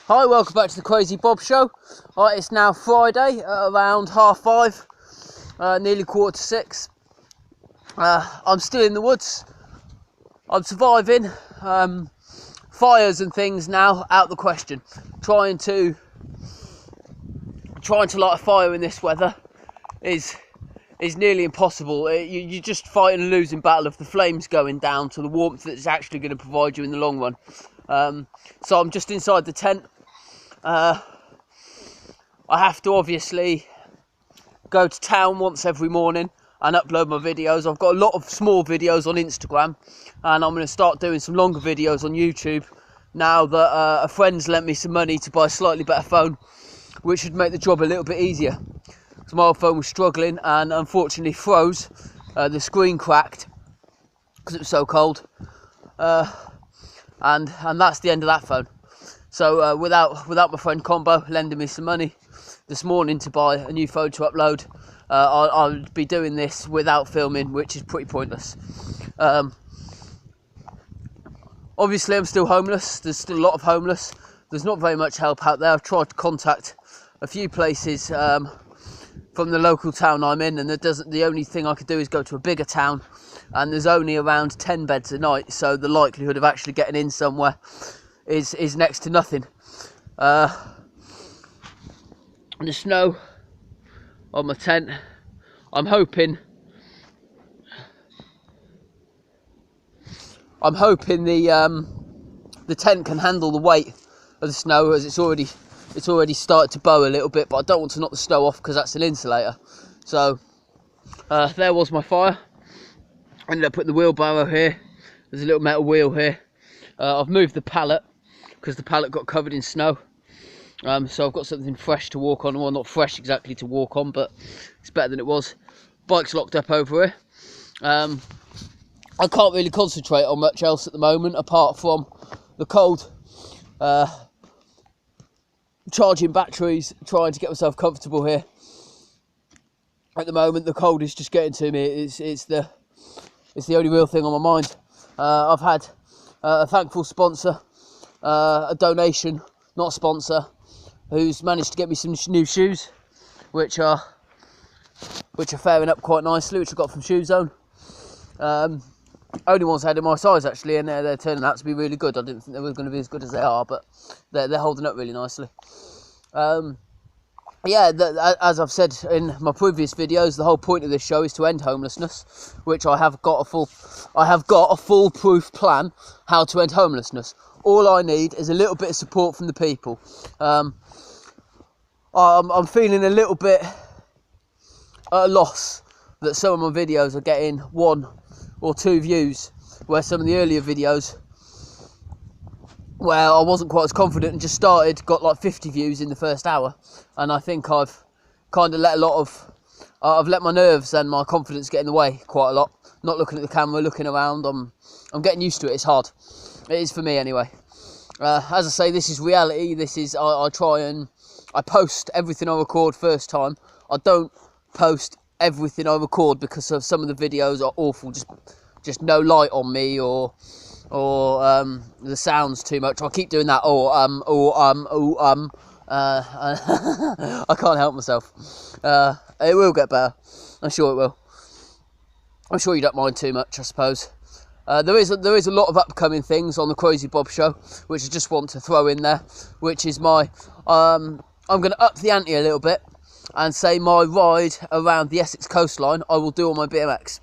Hi, welcome back to the Crazy Bob Show. It's now Friday at around 5:30, nearly 5:45. I'm still in the woods. I'm surviving. Fires and things now out the question. Trying to light a fire in this weather is nearly impossible. You're just fighting a losing battle of the flames going down to the warmth that's actually going to provide you in the long run. So I'm just inside the tent. I have to obviously go to town once every morning and upload my videos. I've got a lot of small videos on Instagram, and I'm going to start doing some longer videos on YouTube now that a friend's lent me some money to buy a slightly better phone, which should make the job a little bit easier. Because my old phone was struggling and unfortunately froze. The screen cracked because it was so cold, and that's the end of that phone. So without my friend Combo lending me some money this morning to buy a new phone to upload, I'll be doing this without filming, which is pretty pointless. Obviously I'm still homeless. There's still a lot of homeless. There's not very much help out there. I've tried to contact a few places from the local town I'm in, and the only thing I could do is go to a bigger town, and there's only around 10 beds a night, so the likelihood of actually getting in somewhere is next to nothing. The snow on my tent, I'm hoping the tent can handle the weight of the snow, as it's already started to bow a little bit, but I don't want to knock the snow off because that's an insulator. So there was my fire. I ended up putting the wheelbarrow here. There's a little metal wheel here. I've moved the pallet because the pallet got covered in snow, so I've got something fresh to walk on. Well, not fresh exactly to walk on, but it's better than it was. Bike's locked up over here. I can't really concentrate on much else at the moment apart from the cold, charging batteries, trying to get myself comfortable here. At the moment the cold is just getting to me. It's the only real thing on my mind. I've had a thankful sponsor, a donation, not a sponsor, who's managed to get me some new shoes, which are faring up quite nicely, which I got from Shoe Zone. Only ones I had in my size actually, and they're turning out to be really good. I didn't think they were going to be as good as they are, but they're holding up really nicely. Yeah, as I've said in my previous videos, the whole point of this show is to end homelessness, which I have got a foolproof plan how to end homelessness. All I need is a little bit of support from the people. I'm feeling a little bit at a loss that some of my videos are getting 1 or 2 views, where some of the earlier videos, where I wasn't quite as confident and just started, got like 50 views in the first hour. And I think I've kind of I've let my nerves and my confidence get in the way quite a lot. Not looking at the camera, looking around. I'm getting used to it. It's hard. It is for me anyway. As I say, this is reality. This is I try and I post everything I record first time. I don't post everything I record because of some of the videos are awful. Just no light on me, or the sound's too much. I keep doing that. I can't help myself. It will get better. I'm sure it will. I'm sure you don't mind too much, I suppose. There is a lot of upcoming things on the Crazy Bob Show, which I just want to throw in there, which is my I'm going to up the ante a little bit and say my ride around the Essex coastline I will do on my BMX.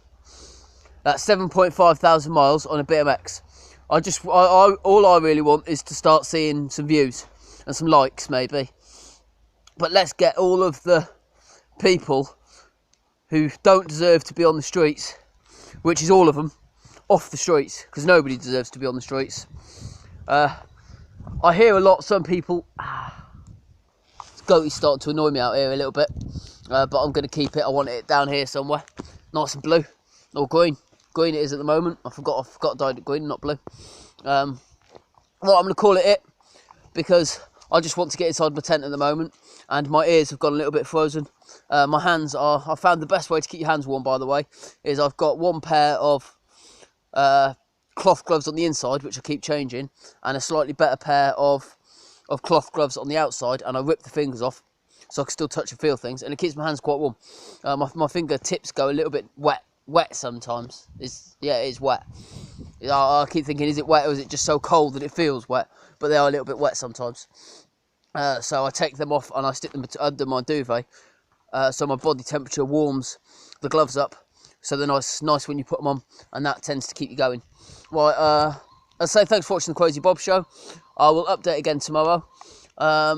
That's 7.5 thousand miles on a BMX. All I really want is to start seeing some views and some likes maybe. But let's get all of the people who don't deserve to be on the streets, which is all of them, off the streets, because nobody deserves to be on the streets. I hear a lot, some people, goatee's starting to annoy me out here a little bit, but I'm going to keep it. I want it down here somewhere, nice and blue, or green. Green it is at the moment. I forgot I dyed it green, not blue. Well, I'm going to call it, because I just want to get inside my tent at the moment, and my ears have got a little bit frozen. My hands are, I found the best way to keep your hands warm, by the way, is I've got one pair of cloth gloves on the inside, which I keep changing, and a slightly better pair of of cloth gloves on the outside, and I rip the fingers off so I can still touch and feel things, and it keeps my hands quite warm. My fingertips go a little bit wet sometimes. It is wet. I keep thinking, is it wet or is it just so cold that it feels wet? But they are a little bit wet sometimes. So I take them off and I stick them under my duvet, so my body temperature warms the gloves up, so they're nice when you put them on, and that tends to keep you going. Right, I'll say thanks for watching the Crazy Bob Show. I will update again tomorrow. I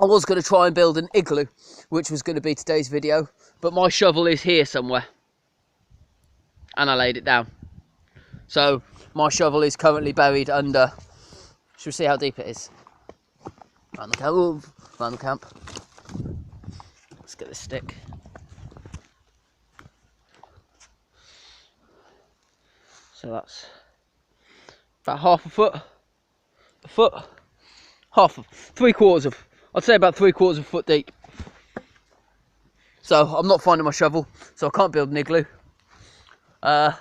was going to try and build an igloo, which was going to be today's video, but my shovel is here somewhere, and I laid it down. So my shovel is currently buried under. Should we see how deep it is? Round the camp. Let's get this stick. So that's about half a foot, I'd say about 3/4 of a foot deep. So I'm not finding my shovel, so I can't build an igloo. I'll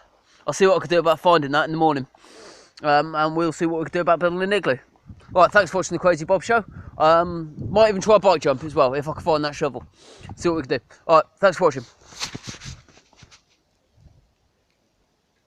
see what I can do about finding that in the morning, and we'll see what we can do about building an igloo. Right, thanks for watching the Crazy Bob Show. Might even try a bike jump as well if I can find that shovel. See what we can do. Alright, thanks for watching.